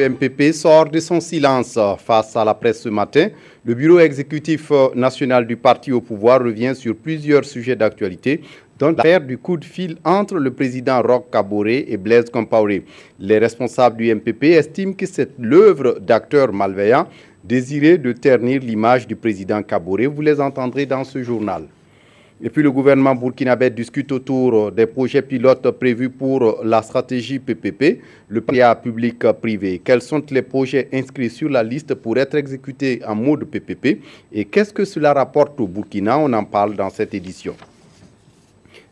le MPP sort de son silence face à la presse ce matin. Le bureau exécutif national du parti au pouvoir revient sur plusieurs sujets d'actualité, dont l'affaire du coup de fil entre le président Roch Kaboré et Blaise Compaoré. Les responsables du MPP estiment que c'est l'œuvre d'acteurs malveillants désirés de ternir l'image du président Kaboré. Vous les entendrez dans ce journal. Et puis le gouvernement burkinabé discute autour des projets pilotes prévus pour la stratégie PPP, le partenariat public-privé. Quels sont les projets inscrits sur la liste pour être exécutés en mode PPP et qu'est-ce que cela rapporte au Burkina? On en parle dans cette édition.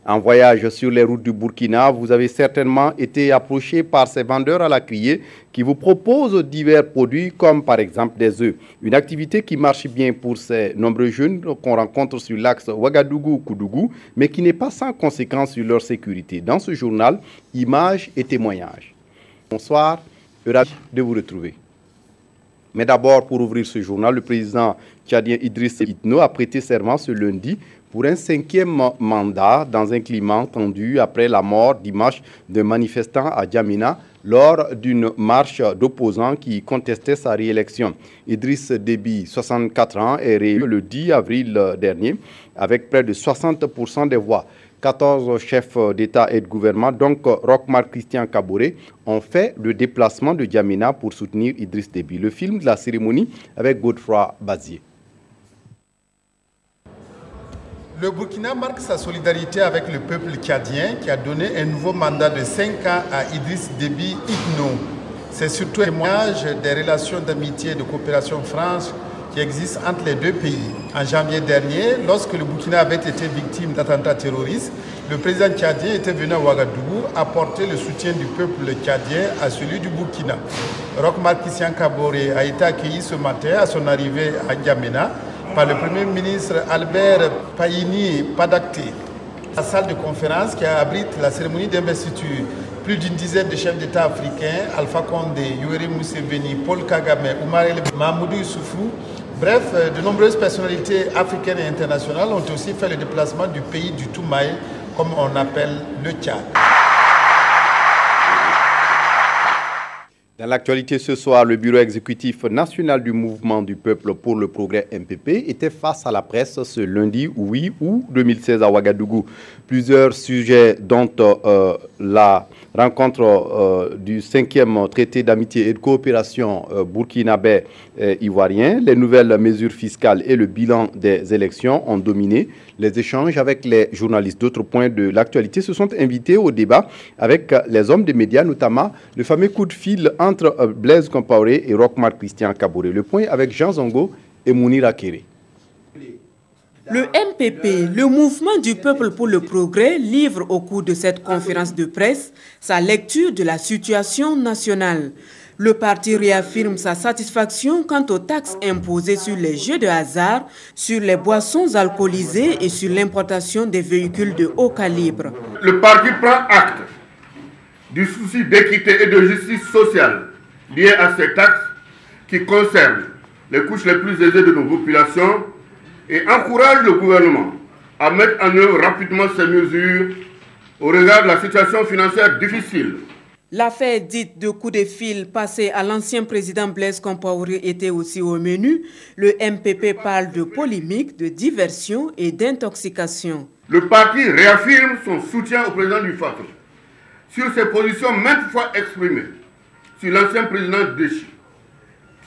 En voyage sur les routes du Burkina, vous avez certainement été approché par ces vendeurs à la criée qui vous proposent divers produits comme par exemple des œufs. Une activité qui marche bien pour ces nombreux jeunes qu'on rencontre sur l'axe Ouagadougou-Koudougou, mais qui n'est pas sans conséquence sur leur sécurité. Dans ce journal, images et témoignages. Bonsoir, ravi de vous retrouver. Mais d'abord, pour ouvrir ce journal, le président tchadien Idriss Itno a prêté serment ce lundi pour un 5e mandat dans un climat tendu après la mort dimanche d'un manifestant à Djamena lors d'une marche d'opposants qui contestait sa réélection. Idriss Déby, 64 ans, est réélu le 10 avril dernier avec près de 60% des voix. 14 chefs d'État et de gouvernement, donc Roch Marc Christian Kaboré, ont fait le déplacement de Djamena pour soutenir Idriss Déby. Le film de la cérémonie avec Godefroy Bazier. Le Burkina marque sa solidarité avec le peuple tchadien qui a donné un nouveau mandat de 5 ans à Idriss Déby Itno. C'est surtout un témoignage des relations d'amitié et de coopération franche qui existent entre les deux pays. En janvier dernier, lorsque le Burkina avait été victime d'attentats terroristes, le président tchadien était venu à Ouagadougou apporter le soutien du peuple tchadien à celui du Burkina. Roch Marc Christian Kaboré a été accueilli ce matin à son arrivée à Djamena par le Premier ministre Albert Payini Padakté. La salle de conférence qui abrite la cérémonie d'investiture, plus d'une dizaine de chefs d'État africains, Alpha Condé, Yoweri Museveni, Paul Kagame, Oumar El Mahamoudou Issoufou, bref, de nombreuses personnalités africaines et internationales ont aussi fait le déplacement du pays du Toumaï, comme on appelle le Tchad. Dans l'actualité ce soir, le bureau exécutif national du mouvement du peuple pour le progrès MPP était face à la presse ce lundi 8 août 2016 à Ouagadougou. Plusieurs sujets dont la rencontre du 5e traité d'amitié et de coopération burkinabé-ivoirien, les nouvelles mesures fiscales et le bilan des élections ont dominé les échanges avec les journalistes. D'autres points de l'actualité se sont invités au débat avec les hommes des médias, notamment le fameux coup de fil entre Blaise Compaoré et Roch Marc Christian Kaboré. Le point avec Jean Zongo et Mounir Akere. Le MPP, le mouvement du peuple pour le progrès, livre au cours de cette conférence de presse sa lecture de la situation nationale. Le parti réaffirme sa satisfaction quant aux taxes imposées sur les jeux de hasard, sur les boissons alcoolisées et sur l'importation des véhicules de haut calibre. Le parti prend acte du souci d'équité et de justice sociale lié à ces taxes qui concernent les couches les plus aisées de nos populations et encourage le gouvernement à mettre en œuvre rapidement ces mesures au regard de la situation financière difficile. L'affaire dite de coup de fil passé à l'ancien président Blaise Compaoré était aussi au menu. Le MPP parle de polémique, de diversion et d'intoxication. Le parti réaffirme son soutien au président du Faso sur ses positions maintes fois exprimées sur l'ancien président déchu,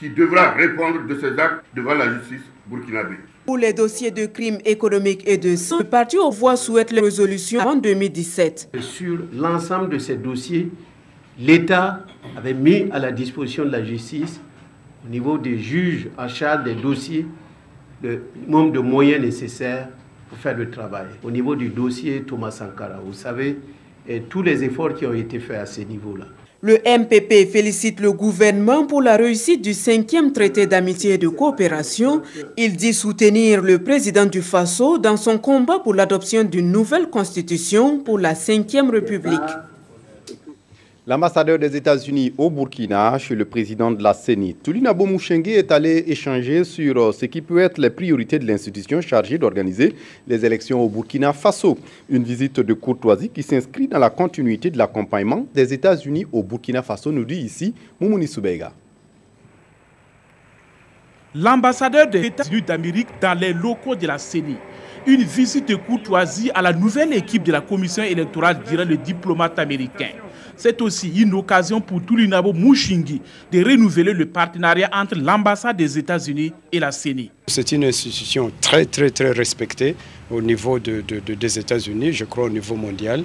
qui devra répondre de ses actes devant la justice burkinabé. Pour les dossiers de crimes économiques et de sang, le parti au pouvoir souhaite les résolutions avant 2017. Sur l'ensemble de ces dossiers, l'État avait mis à la disposition de la justice, au niveau des juges en charge des dossiers, le nombre de moyens nécessaires pour faire le travail. Au niveau du dossier Thomas Sankara, vous savez, et tous les efforts qui ont été faits à ce niveau-là. Le MPP félicite le gouvernement pour la réussite du 5e traité d'amitié et de coopération. Il dit soutenir le président du Faso dans son combat pour l'adoption d'une nouvelle constitution pour la 5e République. L'ambassadeur des États-Unis au Burkina, chez le président de la CENI, Toulinabo Mouchengue, est allé échanger sur ce qui peut être les priorités de l'institution chargée d'organiser les élections au Burkina Faso. Une visite de courtoisie qui s'inscrit dans la continuité de l'accompagnement des États-Unis au Burkina Faso, nous dit ici Moumouni Soubega. L'ambassadeur des États-Unis d'Amérique dans les locaux de la CENI. Une visite de courtoisie à la nouvelle équipe de la commission électorale, dirait le diplomate américain. C'est aussi une occasion pour Toulinabo Mouchengue de renouveler le partenariat entre l'ambassade des États-Unis et la CENI. C'est une institution très respectée au niveau des États-Unis, je crois au niveau mondial.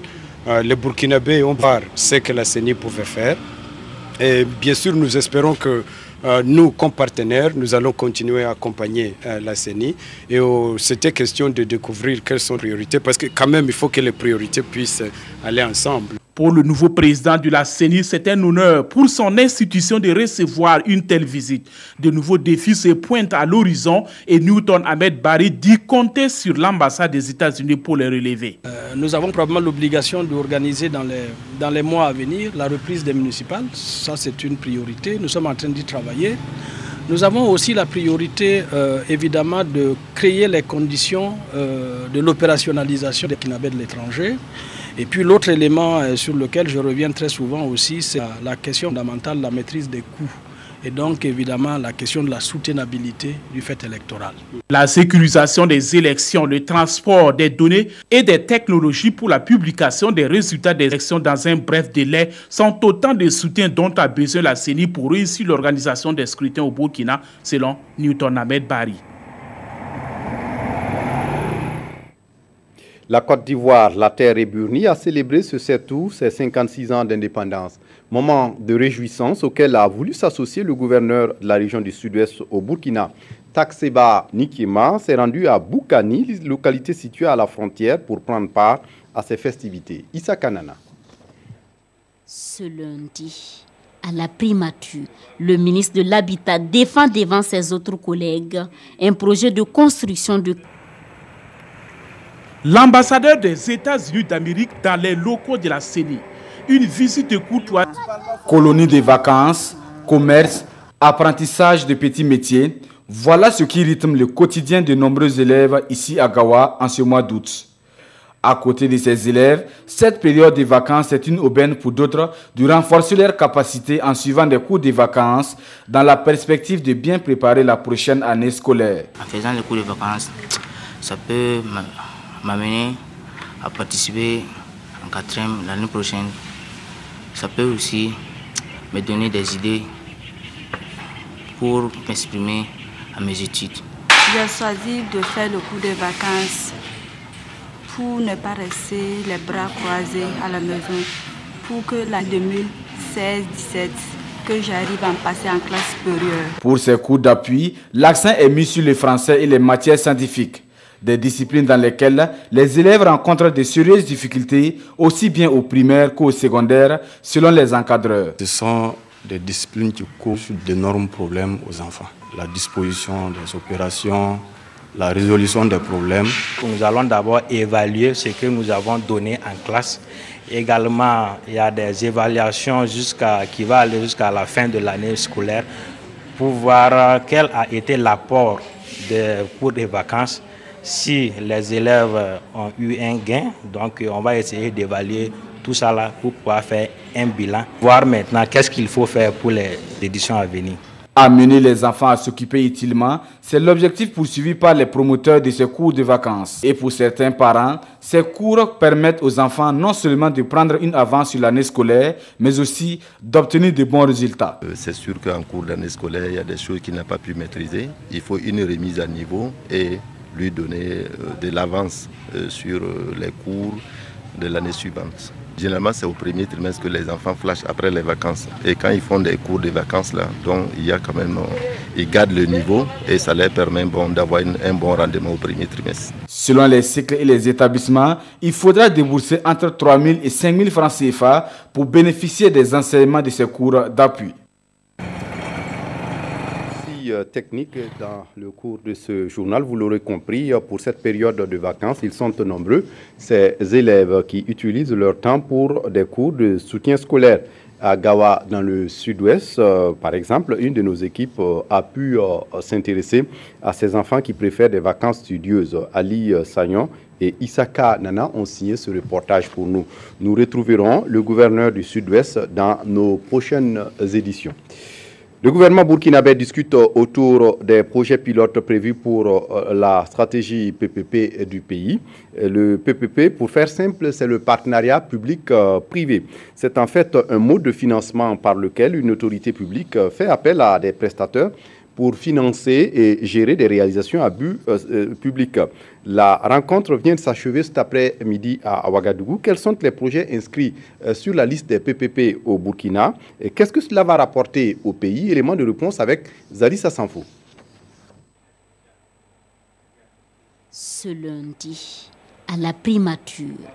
Les Burkinabés ont voir ce que la CENI pouvait faire. Et bien sûr, nous espérons que nous, comme partenaires, nous allons continuer à accompagner la CENI. Et c'était question de découvrir quelles sont les priorités, parce que quand même, il faut que les priorités puissent aller ensemble. Pour le nouveau président de la CENI, c'est un honneur pour son institution de recevoir une telle visite. De nouveaux défis se pointent à l'horizon et Newton Ahmed Barry dit compter sur l'ambassade des États-Unis pour les relever. Nous avons probablement l'obligation d'organiser dans les mois à venir la reprise des municipales. Ça, c'est une priorité. Nous sommes en train d'y travailler. Nous avons aussi la priorité, évidemment, de créer les conditions de l'opérationnalisation des Burkinabés de l'étranger. Et puis l'autre élément sur lequel je reviens très souvent aussi, c'est la question fondamentale de la maîtrise des coûts. Et donc évidemment la question de la soutenabilité du fait électoral. La sécurisation des élections, le transport des données et des technologies pour la publication des résultats des élections dans un bref délai sont autant de soutiens dont a besoin la CENI pour réussir l'organisation des scrutins au Burkina, selon Newton Ahmed Barry. La Côte d'Ivoire, la terre et Burni, a célébré ce 7 août ses 56 ans d'indépendance. Moment de réjouissance auquel a voulu s'associer le gouverneur de la région du Sud-Ouest au Burkina. Takseba Nikema s'est rendu à Boukani, localité située à la frontière, pour prendre part à ces festivités. Issa Kanana. Ce lundi, à la primature, le ministre de l'Habitat défend devant ses autres collègues un projet de construction de... L'ambassadeur des États-Unis d'Amérique dans les locaux de la CENI. Une visite courtoise. Colonie de vacances, commerce, apprentissage de petits métiers. Voilà ce qui rythme le quotidien de nombreux élèves ici à Gawa en ce mois d'août. À côté de ces élèves, cette période de vacances est une aubaine pour d'autres de renforcer leurs capacités en suivant des cours de vacances dans la perspective de bien préparer la prochaine année scolaire. En faisant les cours de vacances, ça peut m'amener à participer en 4e l'année prochaine. Ça peut aussi me donner des idées pour m'exprimer à mes études. J'ai choisi de faire le cours de vacances pour ne pas rester les bras croisés à la maison, pour que l'année 2016-17, que j'arrive à me passer en classe supérieure. Pour ces cours d'appui, l'accent est mis sur le français et les matières scientifiques. Des disciplines dans lesquelles les élèves rencontrent de sérieuses difficultés, aussi bien au primaire qu'au secondaire, selon les encadreurs. Ce sont des disciplines qui causent d'énormes problèmes aux enfants. La disposition des opérations, la résolution des problèmes. Nous allons d'abord évaluer ce que nous avons donné en classe. Également, il y a des évaluations qui vont aller jusqu'à la fin de l'année scolaire pour voir quel a été l'apport des cours de vacances. Si les élèves ont eu un gain, donc on va essayer d'évaluer tout ça là pour pouvoir faire un bilan. Voir maintenant qu'est-ce qu'il faut faire pour les éditions à venir. Amener les enfants à s'occuper utilement, c'est l'objectif poursuivi par les promoteurs de ces cours de vacances. Et pour certains parents, ces cours permettent aux enfants non seulement de prendre une avance sur l'année scolaire, mais aussi d'obtenir de bons résultats. C'est sûr qu'en cours d'année scolaire, il y a des choses qu'il n'a pas pu maîtriser. Il faut une remise à niveau et lui donner de l'avance sur les cours de l'année suivante. Généralement, c'est au premier trimestre que les enfants flashent après les vacances. Et quand ils font des cours de vacances, là, donc il y a quand même, ils gardent le niveau et ça leur permet d'avoir un bon rendement au premier trimestre. Selon les cycles et les établissements, il faudra débourser entre 3 000 et 5 000 francs CFA pour bénéficier des enseignements de ces cours d'appui. Technique dans le cours de ce journal, vous l'aurez compris, pour cette période de vacances, ils sont nombreux, ces élèves qui utilisent leur temps pour des cours de soutien scolaire. à Gawa dans le sud-ouest. Par exemple, une de nos équipes a pu s'intéresser à ces enfants qui préfèrent des vacances studieuses. Ali Sagnon et Isaka Nana ont signé ce reportage pour nous. Nous retrouverons le gouverneur du sud-ouest dans nos prochaines éditions. Le gouvernement burkinabé discute autour des projets pilotes prévus pour la stratégie PPP du pays. Le PPP, pour faire simple, c'est le partenariat public-privé. C'est en fait un mode de financement par lequel une autorité publique fait appel à des prestataires pour financer et gérer des réalisations à but public. La rencontre vient de s'achever cet après-midi à Ouagadougou. Quels sont les projets inscrits sur la liste des PPP au Burkina? Qu'est-ce que cela va rapporter au pays? Élément de réponse avec Zarissa Sanfo. Ce lundi, à la primature,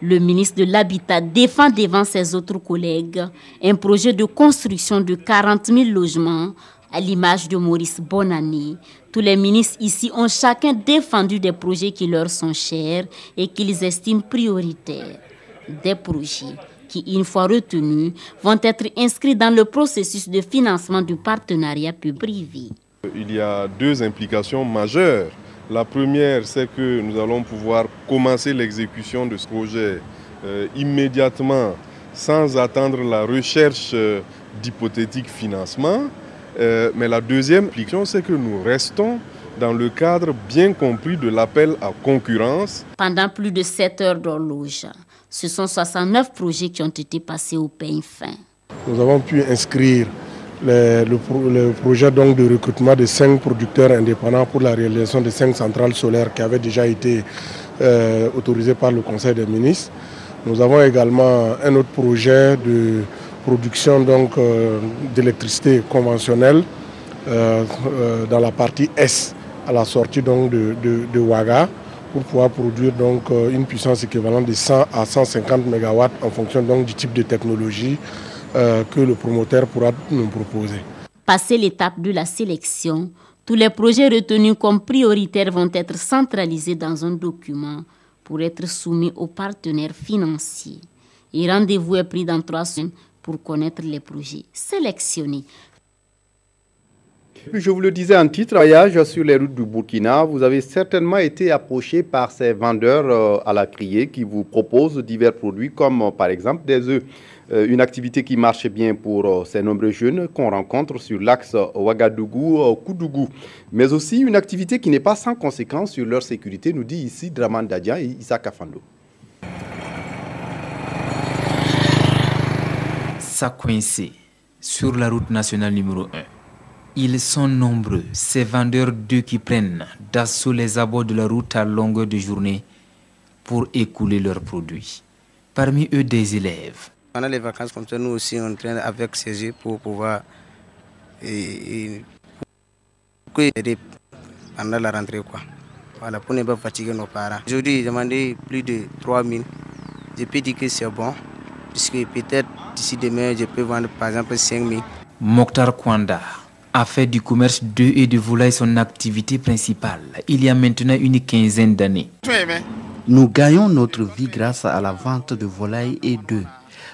le ministre de l'Habitat défend devant ses autres collègues un projet de construction de 40 000 logements à l'image de Maurice Bonani. Tous les ministres ici ont chacun défendu des projets qui leur sont chers et qu'ils estiment prioritaires. Des projets qui, une fois retenus, vont être inscrits dans le processus de financement du partenariat public-privé. Il y a deux implications majeures. La première, c'est que nous allons pouvoir commencer l'exécution de ce projet immédiatement sans attendre la recherche d'hypothétiques financements. Mais la deuxième implication, c'est que nous restons dans le cadre bien compris de l'appel à concurrence. Pendant plus de 7 heures d'horloge, ce sont 69 projets qui ont été passés au peigne fin. Nous avons pu inscrire le projet donc de recrutement de 5 producteurs indépendants pour la réalisation de 5 centrales solaires qui avaient déjà été autorisées par le Conseil des ministres. Nous avons également un autre projet de production d'électricité conventionnelle dans la partie S, à la sortie donc de Ouaga, pour pouvoir produire donc une puissance équivalente de 100 à 150 MW en fonction donc du type de technologie que le promoteur pourra nous proposer. Passé l'étape de la sélection, tous les projets retenus comme prioritaires vont être centralisés dans un document pour être soumis aux partenaires financiers. Et rendez-vous est pris dans 3 semaines pour connaître les projets sélectionnés. Je vous le disais en titre, voyage sur les routes du Burkina, vous avez certainement été approché par ces vendeurs à la criée qui vous proposent divers produits comme par exemple des œufs. Une activité qui marche bien pour ces nombreux jeunes qu'on rencontre sur l'axe Ouagadougou-Koudougou. Mais aussi une activité qui n'est pas sans conséquence sur leur sécurité, nous dit ici Draman Dadian et Isaac Afando. Ça coincé sur la route nationale numéro 1. Ils sont nombreux, ces vendeurs d'œufs qui prennent d'assaut les abords de la route à longueur de journée pour écouler leurs produits. Parmi eux, des élèves. Pendant les vacances comme ça, nous aussi on traîne avec ces œufs pour pouvoir aider pendant la rentrée, quoi. Voilà, pour ne pas fatiguer nos parents. Aujourd'hui, j'ai demandé plus de 3 000. Je peux dire que c'est bon, puisque peut-être d'ici demain, je peux vendre par exemple 5 000. Mokhtar Kwanda a fait du commerce d'œufs et de volailles son activité principale il y a maintenant une quinzaine d'années. Nous gagnons notre vie grâce à la vente de volailles et d'œufs.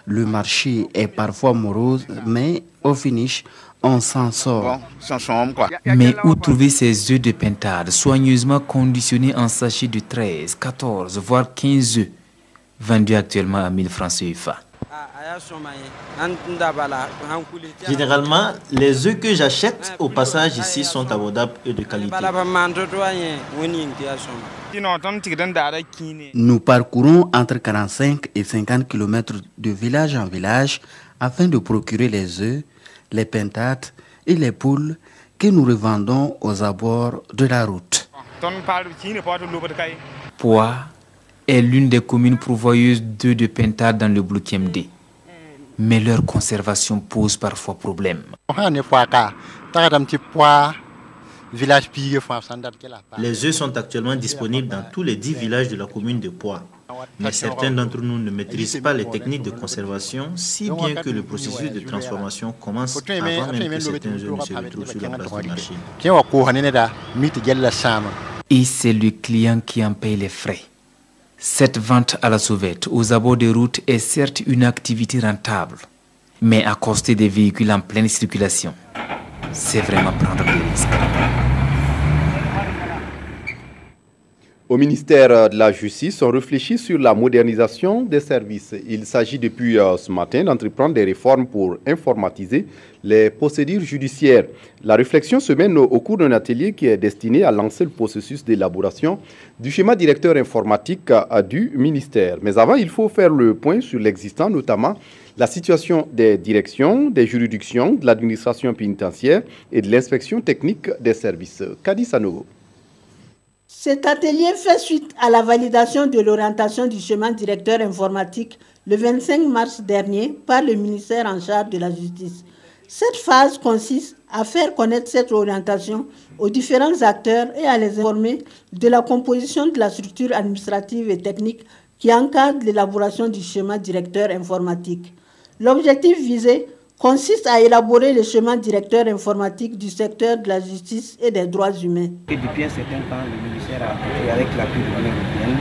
Le marché est parfois morose, mais au finish, on s'en sort. Mais où trouver ces œufs de pintade soigneusement conditionnés en sachets de 13, 14, voire 15 œufs, vendus actuellement à 1000 francs CFA? Généralement, les œufs que j'achète au passage ici sont abordables et de qualité. Nous parcourons entre 45 et 50 km de village en village afin de procurer les œufs, les pintades et les poules que nous revendons aux abords de la route. Poix est l'une des communes pourvoyeuses d'œufs de pintade dans le bloc MD. Mais leur conservation pose parfois problème. Les œufs sont actuellement disponibles dans tous les 10 villages de la commune de Poix. Mais certains d'entre nous ne maîtrisent pas les techniques de conservation, si bien que le processus de transformation commence avant même que certains œufs ne se retrouvent sur la place du marché. Et c'est le client qui en paye les frais. Cette vente à la sauvette aux abords des routes est certes une activité rentable, Mais accoster des véhicules en pleine circulation, c'est vraiment prendre des risques. Au ministère de la Justice, on réfléchit sur la modernisation des services. Il s'agit depuis ce matin d'entreprendre des réformes pour informatiser les procédures judiciaires. La réflexion se mène au cours d'un atelier qui est destiné à lancer le processus d'élaboration du schéma directeur informatique du ministère. Mais avant, il faut faire le point sur l'existant, notamment la situation des directions, des juridictions, de l'administration pénitentiaire et de l'inspection technique des services. Kadi Sanogo. Cet atelier fait suite à la validation de l'orientation du schéma directeur informatique le 25 mars dernier par le ministère en charge de la Justice. Cette phase consiste à faire connaître cette orientation aux différents acteurs et à les informer de la composition de la structure administrative et technique qui encadre l'élaboration du schéma directeur informatique. L'objectif visé consiste à élaborer le schéma directeur informatique du secteur de la justice et des droits humains. Depuis un certain temps, le ministère a appris avec l'appui de l'Union européenne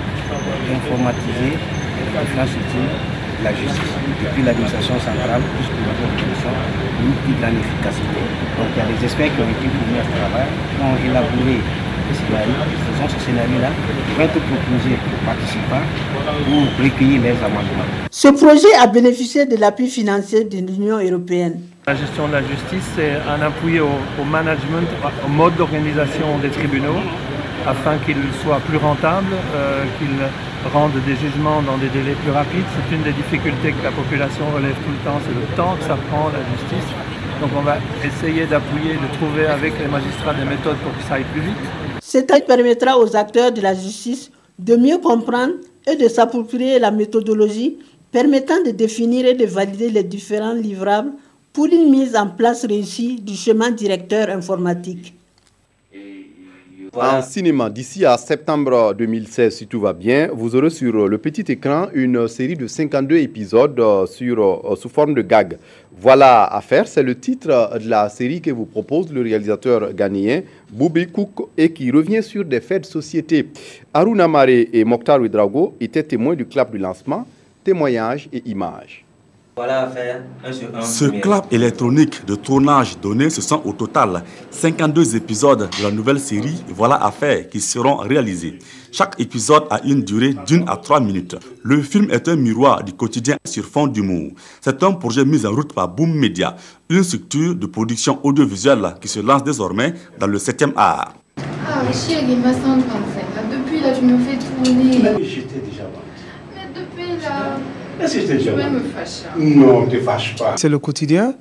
d'informatiser les différentes structures de la justice, depuis l'administration centrale jusqu'au niveau de l'administration, une plus grande efficacité. Donc il y a des experts qui ont été fournis à ce travail, qui ont élaboré le scénario. Faisons ce scénario-là, qui va être proposé aux participants pour recueillir les amendements. Ce projet a bénéficié de l'appui financier de l'Union européenne. La gestion de la justice, c'est un appui au management, au mode d'organisation des tribunaux, afin qu'ils soient plus rentables, qu'ils rendent des jugements dans des délais plus rapides. C'est une des difficultés que la population relève tout le temps, c'est le temps que ça prend la justice. Donc on va essayer d'appuyer, de trouver avec les magistrats des méthodes pour que ça aille plus vite. Cet acte permettra aux acteurs de la justice de mieux comprendre et de s'approprier la méthodologie permettant de définir et de valider les différents livrables pour une mise en place réussie du schéma directeur informatique. En cinéma, d'ici à septembre 2016, si tout va bien, vous aurez sur le petit écran une série de 52 épisodes sous forme de gag. Voilà à faire, c'est le titre de la série que vous propose le réalisateur ghanéen Boubi Kouk et qui revient sur des faits de société. Haruna Maré et Mokhtar Ouedraogo étaient témoins du clap du lancement, témoignages et images. Ce clap électronique de tournage donné, ce sont au total 52 épisodes de la nouvelle série Voilà à faire qui seront réalisés. Chaque épisode a une durée d'1 à 3 minutes. Le film est un miroir du quotidien sur fond d'humour. C'est un projet mis en route par Boom Media, une structure de production audiovisuelle qui se lance désormais dans le 7e art. Ah, Chier, il m'a 135. Depuis là, tu me fais tourner. J'étais déjà là. Mais depuis là... Je vais me fâcher. Non, ne te fâche pas. C'est le quotidien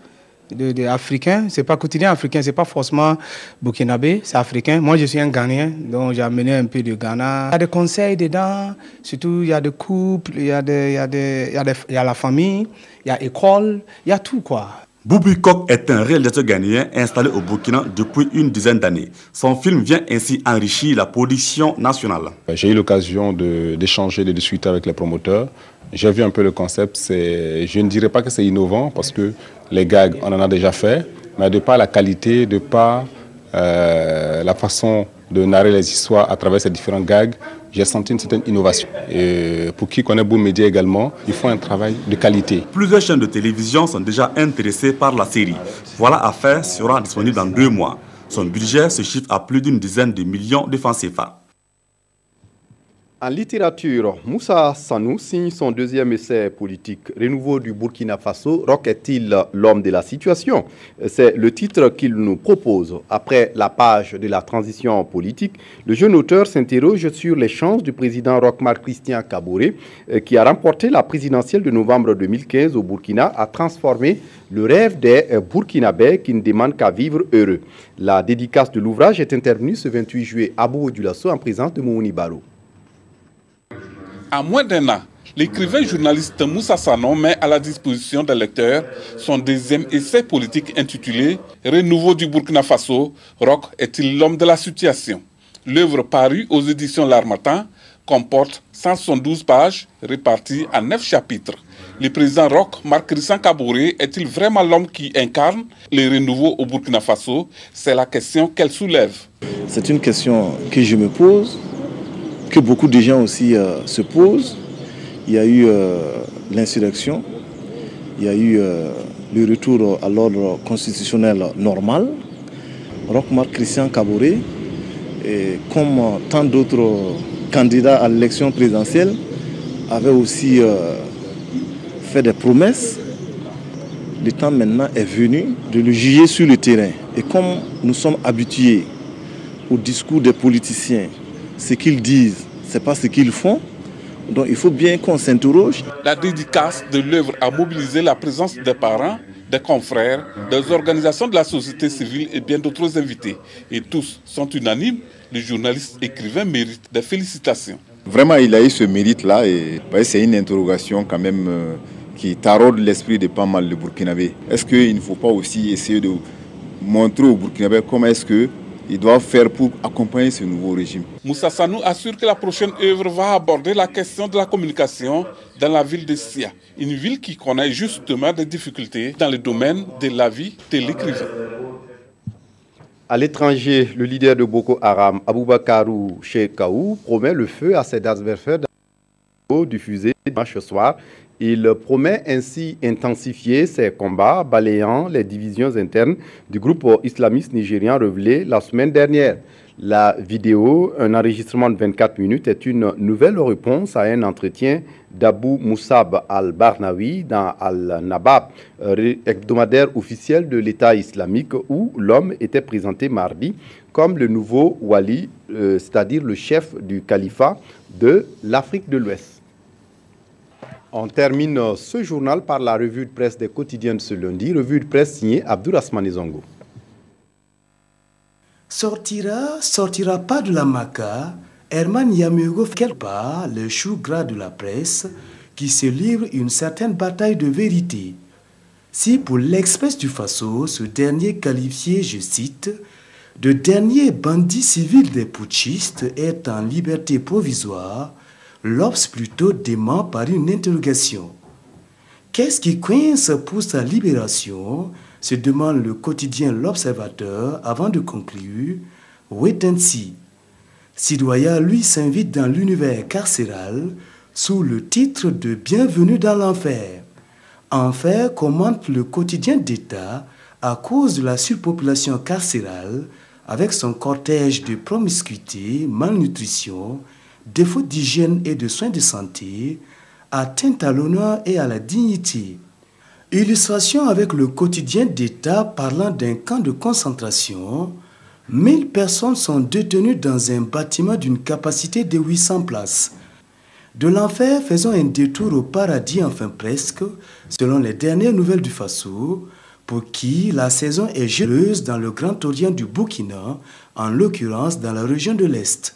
des Africains. C'est pas quotidien africain, c'est pas forcément burkinabé, c'est africain. Moi, je suis un Ghanéen, donc j'ai amené un peu de Ghana. Il y a des conseils dedans, surtout il y a des couples, il y a la famille, il y a l'école, il y a tout quoi. Boubi Kouk est un réalisateur ghanéen installé au Burkina depuis une dizaine d'années. Son film vient ainsi enrichir la production nationale. J'ai eu l'occasion d'échanger, de discuter avec les promoteurs. J'ai vu un peu le concept. Je ne dirais pas que c'est innovant parce que les gags, on en a déjà fait, mais de par la qualité, de par la façon de narrer les histoires à travers ces différents gags, j'ai senti une certaine innovation. Et pour qui connaît Boom Media également, il faut un travail de qualité. Plusieurs chaînes de télévision sont déjà intéressées par la série. Voilà à faire sera disponible dans 2 mois. Son budget se chiffre à plus d'une dizaine de millions de francs CFA. En littérature, Moussa Sanou signe son 2e essai politique. Renouveau du Burkina Faso, Roch est-il l'homme de la situation? C'est le titre qu'il nous propose. Après la page de la transition politique, le jeune auteur s'interroge sur les chances du président Roch Marc Christian Kaboré, qui a remporté la présidentielle de novembre 2015 au Burkina, à transformer le rêve des Burkinabés qui ne demandent qu'à vivre heureux. La dédicace de l'ouvrage est intervenue ce 28 juillet à Bobo-Dioulasso en présence de Moumouni Baro. À moins d'1 an, l'écrivain journaliste Moussa Sanon met à la disposition des lecteurs son 2e essai politique intitulé « Renouveau du Burkina Faso, Roch est-il l'homme de la situation ?» L'œuvre parue aux éditions L'Harmattan comporte 172 pages réparties en 9 chapitres. Le président Roch Marc Christian Kaboré est-il vraiment l'homme qui incarne le renouveau au Burkina Faso? C'est la question qu'elle soulève. C'est une question que je me pose, que beaucoup de gens aussi se posent. Il y a eu l'insurrection, il y a eu le retour à l'ordre constitutionnel normal. Roch-Marc Christian Kaboré, comme tant d'autres candidats à l'élection présidentielle, avait aussi fait des promesses. Le temps maintenant est venu de le juger sur le terrain. Et comme nous sommes habitués au discours des politiciens, ce qu'ils disent, ce n'est pas ce qu'ils font. Donc il faut bien qu'on s'interroge. La dédicace de l'œuvre a mobilisé la présence des parents, des confrères, des organisations de la société civile et bien d'autres invités. Et tous sont unanimes, le journaliste écrivain mérite des félicitations. Vraiment, il a eu ce mérite-là et c'est une interrogation quand même qui taraude l'esprit de pas mal de Burkinabés. Est-ce qu'il ne faut pas aussi essayer de montrer aux Burkinabés comment est-ce qu'ils doivent faire pour accompagner ce nouveau régime? Moussa Sanou assure que la prochaine œuvre va aborder la question de la communication dans la ville de Sia, une ville qui connaît justement des difficultés dans le domaine de la vie de l'écrivain. À l'étranger, le leader de Boko Haram, Aboubakarou Shekaou, promet le feu à ses adversaires diffusé dimanche soir. Il promet ainsi intensifier ses combats, balayant les divisions internes du groupe islamiste nigérien révélé la semaine dernière. La vidéo, un enregistrement de 24 minutes, est une nouvelle réponse à un entretien d'Abou Moussab al-Barnawi dans Al-Nabab, hebdomadaire officiel de l'État islamique, où l'homme était présenté mardi comme le nouveau wali, c'est-à-dire le chef du califat de l'Afrique de l'Ouest. On termine ce journal par la revue de presse des quotidiens de ce lundi, revue de presse signée Abdourahmane Zongo. Sortira pas de la Maca, Herman Yamugo quelque part le chou gras de la presse qui se livre une certaine bataille de vérité. Si pour l'Express du Faso, ce dernier qualifié, je cite, de dernier bandit civil des putschistes est en liberté provisoire, l'Obs plutôt dément par une interrogation. Qu'est-ce qui coince pour sa libération, se demande le quotidien L'Observateur avant de conclure. Wait and see. Sidoya, lui, s'invite dans l'univers carcéral sous le titre de Bienvenue dans l'enfer. Enfer commente le quotidien d'État à cause de la surpopulation carcérale avec son cortège de promiscuité, malnutrition, défaut d'hygiène et de soins de santé, atteinte à l'honneur et à la dignité. Illustration avec le quotidien d'État parlant d'un camp de concentration. 1000 personnes sont détenues dans un bâtiment d'une capacité de 800 places. De l'enfer, faisons un détour au paradis, enfin presque, selon les dernières nouvelles du Faso, pour qui la saison est généreuse dans le Grand Orient du Burkina, en l'occurrence dans la région de l'Est.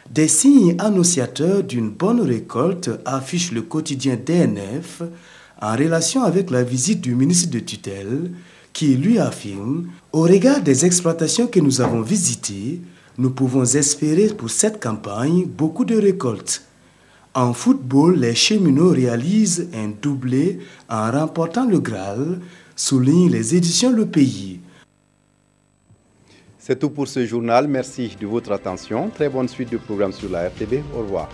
Des signes annonciateurs d'une bonne récolte affiche le quotidien DNF en relation avec la visite du ministre de tutelle qui lui affirme « Au regard des exploitations que nous avons visitées, nous pouvons espérer pour cette campagne beaucoup de récoltes. » En football, les cheminots réalisent un doublé en remportant le Graal, souligne les éditions Le Pays. C'est tout pour ce journal. Merci de votre attention. Très bonne suite de programmes sur la RTB. Au revoir.